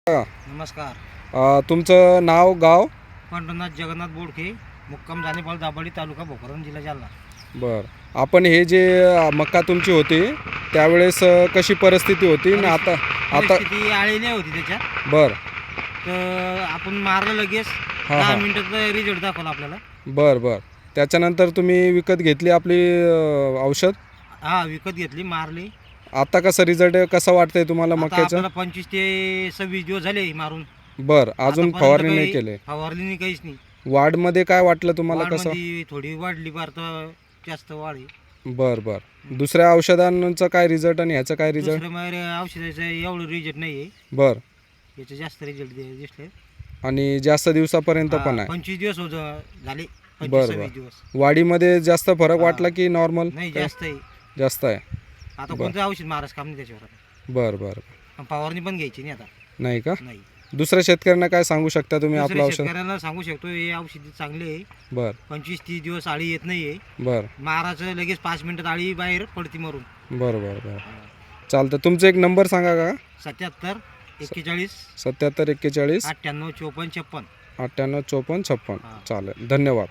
नमस्कार. तुमचं नाव गाव? पंढरनाथ जगन्नाथ बोडखे, मुक्काम जानेपाल दाभाडी, तालुका भोकरदन, जिल्हा जालना. बर. आपण हे जे मक्का तुमची होती त्यावेळेस कशी परिस्थिती होती आणि आता आता परिस्थिती आळी नाही होती त्याच्यात, बर तर आपण मारलं लगेच. हां 10 हां मिनिटात रिझल्ट दाखवला आपल्याला. बर बर. त्याच्यानंतर तुम्ही विकत घेतली आपली औषध. हा, विकत घेतली, मारली. आता कसा रिझल्ट कसा वाटतंय तुम्हाला आता मक्याचा? आपल्याला 25 ते 26 दिवस झाले मारून. बर. अजून आतापर्यंत फवारणी नाही काही केले? फवारली नाही, काहीच नाही. वाढमध्ये काय वाटलं तुम्हाला कसं? वाढमध्ये थोडी वाढली, फार तर जास्त वाढ आहे. बर बर. दुसऱ्या औषधांचा काय रिझल्ट आणि ह्याचा काय रिझल्ट? दुसरं मग औषधाचं एवढं रिझल्ट नाही आहे, बर. याचं जास्त रिझल्ट दिसले. आणि जास्त दिवसापर्यंत पण आहे? 25 दिवस झाले. बरं 25-26 बरं. दिवस. वाढीमध्ये जास्त फरक हा. वाटला की नॉर्मल? नाही, जास्त आहे. जास्त आहे. आता बरं. कोणतं औषध मारायचं काम नाही त्याच्यावर आता. बर बर. आणि फवारणी पण घ्यायची नाही आता. नाही का? नाही. दुसऱ्या शेतकऱ्यांना काय सांगू शकता तुम्ही आपलं दुसऱ्या औषध? शेतकऱ्यांना सांगू शकतो, हे औषध चांगले आहे. बर 25-30 दिवस आळी येत नाहीये. बर मारायचं लगेच 5 मिनिटात आळी बाहेर पडती मरून. बर बर बर. चालतं. तुमचा एक नंबर सांगा का? 77 41 77 41 98 54 56. 98 54 56. हा. चालेल. धन्यवाद.